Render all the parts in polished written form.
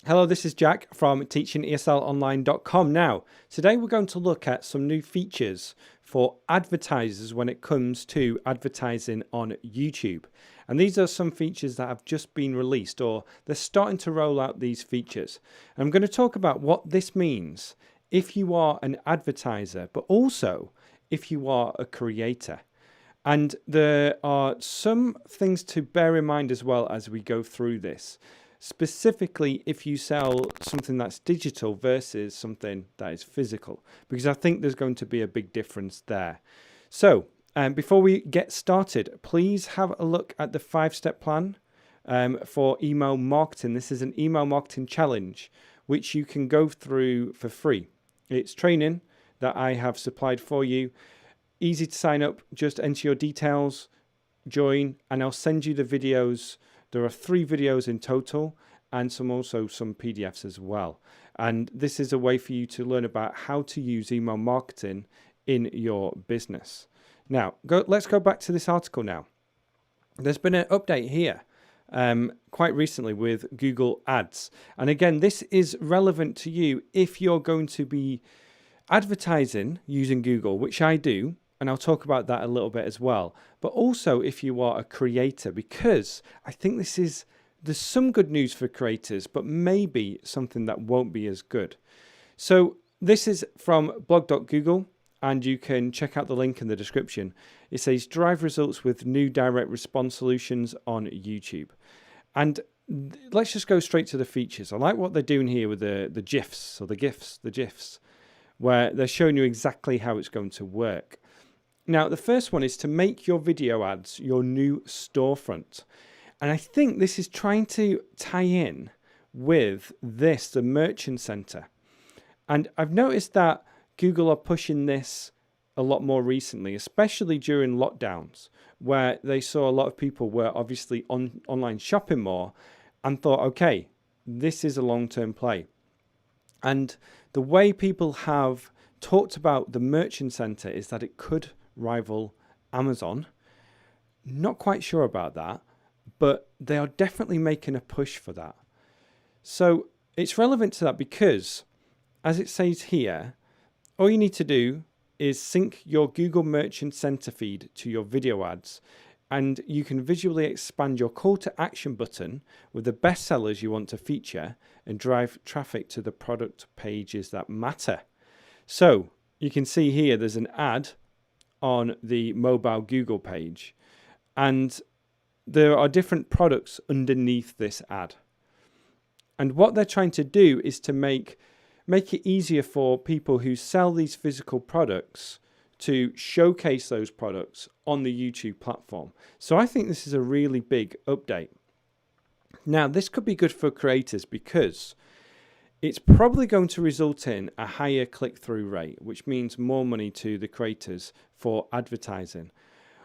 Hello, this is Jack from teachingeslonline.com. Now, today we're going to look at some new features for advertisers when it comes to advertising on YouTube. And these are some features that have just been released, or they're starting to roll out these features. And I'm going to talk about what this means if you are an advertiser, but also if you are a creator. And there are some things to bear in mind as well as we go through this. Specifically, if you sell something that's digital versus something that is physical, because I think there's going to be a big difference there. So, before we get started, please have a look at the 5-step plan for email marketing. This is an email marketing challenge, which you can go through for free. It's training that I have supplied for you. Easy to sign up, just enter your details, join, and I'll send you the videos. There are 3 videos in total and also some PDFs as well. And this is a way for you to learn about how to use email marketing in your business. Now, let's go back to this article now. There's been an update here quite recently with Google Ads. And again, this is relevant to you if you're going to be advertising using Google, which I do. And I'll talk about that a little bit as well. But also if you are a creator, because I think there's some good news for creators, but maybe something that won't be as good. So this is from blog.google, and you can check out the link in the description. It says drive results with new direct response solutions on YouTube. And let's just go straight to the features. I like what they're doing here with the GIFs, or the GIFs, where they're showing you exactly how it's going to work. Now, the first one is to make your video ads your new storefront. And I think this is trying to tie in with the Merchant Center. And I've noticed that Google are pushing this a lot more recently, especially during lockdowns, where they saw a lot of people were obviously online shopping more and thought, okay, this is a long-term play. And the way people have talked about the Merchant Center is that it could rival Amazon. Not quite sure about that, but they are definitely making a push for that. So it's relevant to that because, as it says here, all you need to do is sync your Google Merchant Center feed to your video ads, and you can visually expand your call to action button with the best sellers you want to feature and drive traffic to the product pages that matter. So you can see here there's an ad on the mobile Google page, and there are different products underneath this ad. And what they're trying to do is to make it easier for people who sell these physical products to showcase those products on the YouTube platform. So I think this is a really big update. Now, this could be good for creators because it's probably going to result in a higher click-through rate, which means more money to the creators for advertising.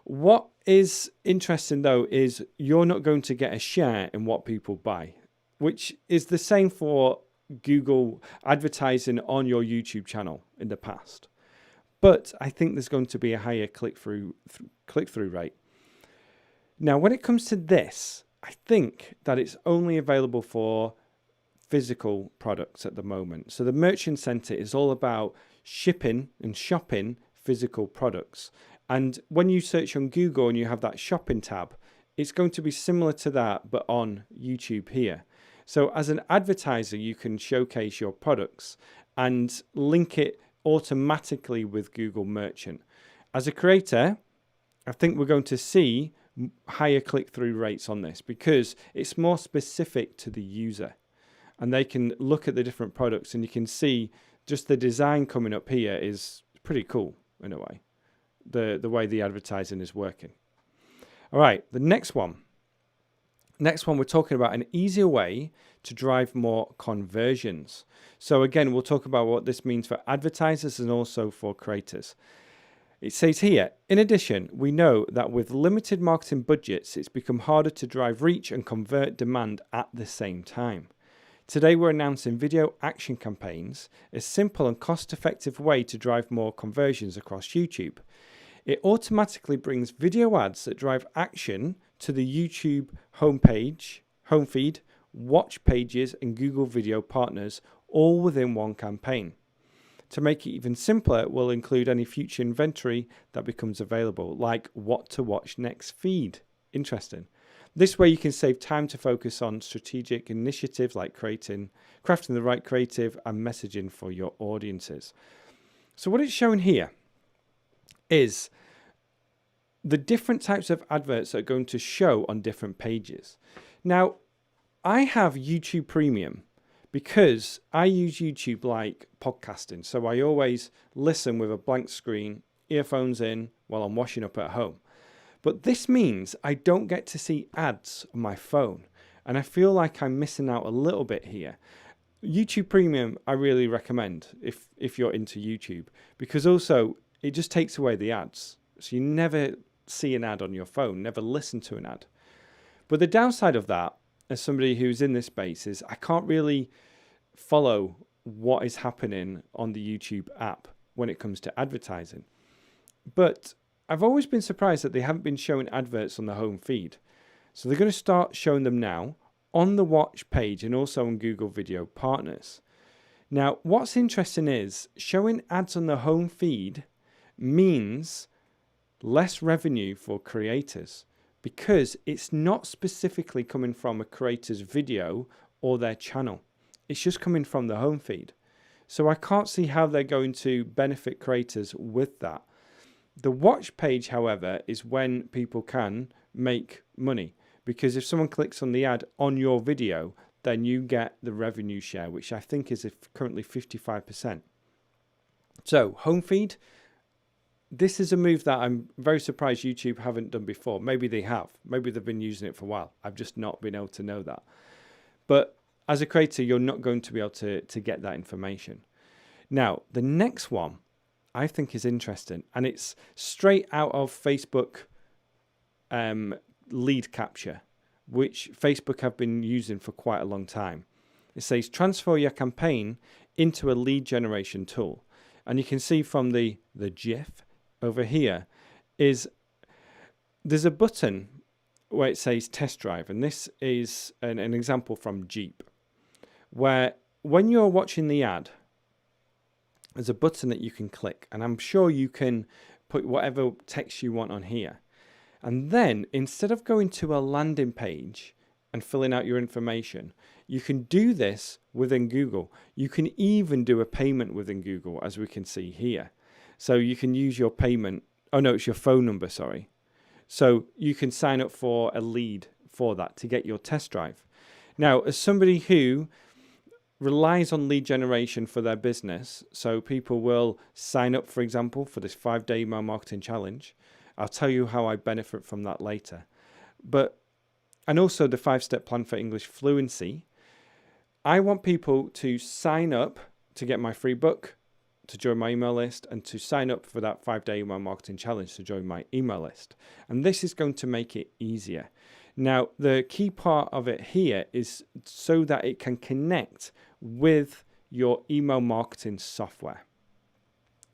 What is interesting, though, is you're not going to get a share in what people buy, which is the same for Google advertising on your YouTube channel in the past. But I think there's going to be a higher click-through rate. Now, when it comes to this, I think that it's only available for physical products at the moment. So the Merchant Center is all about shipping and shopping physical products. And when you search on Google and you have that shopping tab, it's going to be similar to that, but on YouTube here. So as an advertiser, you can showcase your products and link it automatically with Google Merchant. As a creator, I think we're going to see higher click-through rates on this because it's more specific to the user. And they can look at the different products, and you can see just the design coming up here is pretty cool in a way, the way the advertising is working. All right, the next one. Next one, we're talking about an easier way to drive more conversions. So again, we'll talk about what this means for advertisers and also for creators. It says here, in addition, we know that with limited marketing budgets, it's become harder to drive reach and convert demand at the same time. Today we're announcing video action campaigns, a simple and cost-effective way to drive more conversions across YouTube. It automatically brings video ads that drive action to the YouTube home feed watch pages, and Google Video Partners all within one campaign. To make it even simpler, we'll include any future inventory that becomes available, like what to watch next feed. Interesting. This way you can save time to focus on strategic initiatives like crafting the right creative and messaging for your audiences. So what it's showing here is the different types of adverts that are going to show on different pages. Now, I have YouTube Premium because I use YouTube like podcasting. So I always listen with a blank screen, earphones in while I'm washing up at home. But this means I don't get to see ads on my phone. And I feel like I'm missing out a little bit here. YouTube Premium, I really recommend if you're into YouTube, because also it just takes away the ads. So you never see an ad on your phone, never listen to an ad. But the downside of that, as somebody who's in this space, is I can't really follow what is happening on the YouTube app when it comes to advertising. But I've always been surprised that they haven't been showing adverts on the home feed. So they're going to start showing them now on the watch page and also on Google Video Partners. Now, what's interesting is showing ads on the home feed means less revenue for creators, because it's not specifically coming from a creator's video or their channel. It's just coming from the home feed. So I can't see how they're going to benefit creators with that. The watch page, however, is when people can make money, because if someone clicks on the ad on your video, then you get the revenue share, which I think is currently 55%. So home feed, this is a move that I'm very surprised YouTube haven't done before. Maybe they have. Maybe they've been using it for a while. I've just not been able to know that. But as a creator, you're not going to be able to get that information. Now, the next one I think is interesting, and it's straight out of Facebook lead capture, which Facebook have been using for quite a long time. It says transfer your campaign into a lead generation tool. And you can see from the GIF over here is there's a button where it says test drive, and this is an example from Jeep, where when you're watching the ad, there's a button that you can click, and I'm sure you can put whatever text you want on here. And then instead of going to a landing page and filling out your information, you can do this within Google. You can even do a payment within Google, as we can see here. So you can use your payment. Oh no, it's your phone number, sorry. So you can sign up for a lead for that to get your test drive. Now, as somebody who relies on lead generation for their business, so people will sign up, for example, for this 5-day email marketing challenge. I'll tell you how I benefit from that later. And also the 5-step plan for English fluency. I want people to sign up to get my free book, to join my email list, and to sign up for that 5-day email marketing challenge to join my email list. And this is going to make it easier. Now, the key part of it here is so that it can connect with your email marketing software.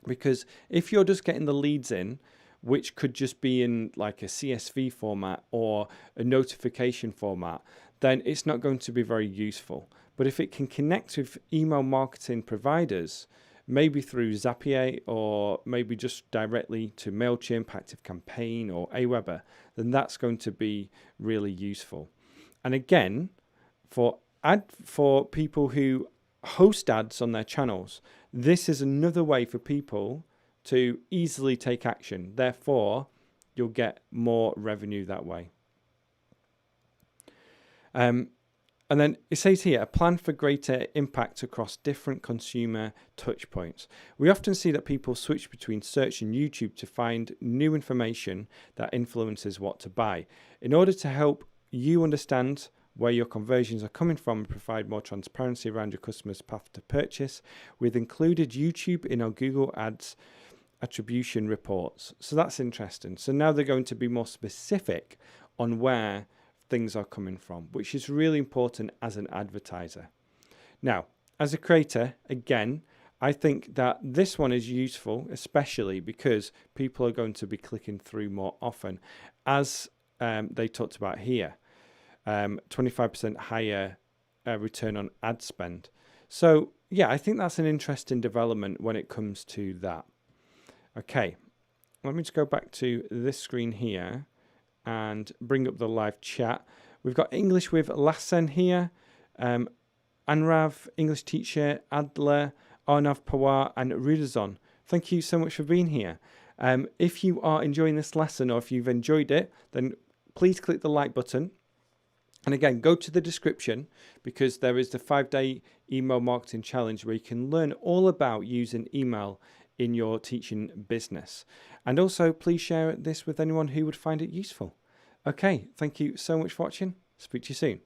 Because if you're just getting the leads in, which could just be in like a CSV format or a notification format, then it's not going to be very useful. But if it can connect with email marketing providers, maybe through Zapier or maybe just directly to MailChimp, ActiveCampaign or Aweber, then that's going to be really useful. And again, for people who host ads on their channels, this is another way for people to easily take action. Therefore, you'll get more revenue that way. And then it says here, a plan for greater impact across different consumer touch points. We often see that people switch between search and YouTube to find new information that influences what to buy. In order to help you understand where your conversions are coming from and provide more transparency around your customers' path to purchase, we've included YouTube in our Google Ads attribution reports. So that's interesting. So now they're going to be more specific on where things are coming from, which is really important as an advertiser. Now, as a creator, again, I think that this one is useful, especially because people are going to be clicking through more often, as they talked about here. 25% higher return on ad spend. So yeah, I think that's an interesting development when it comes to that. Okay, let me just go back to this screen here and bring up the live chat. We've got English with Lassen here, Anrav, English teacher, Adler, Arnav Pawar, and Rudazon. Thank you so much for being here. If you are enjoying this lesson, or if you've enjoyed it, then please click the like button. And again, go to the description, because there is the 5-day email marketing challenge where you can learn all about using email in your teaching business. And also, please share this with anyone who would find it useful. Okay, thank you so much for watching. Speak to you soon.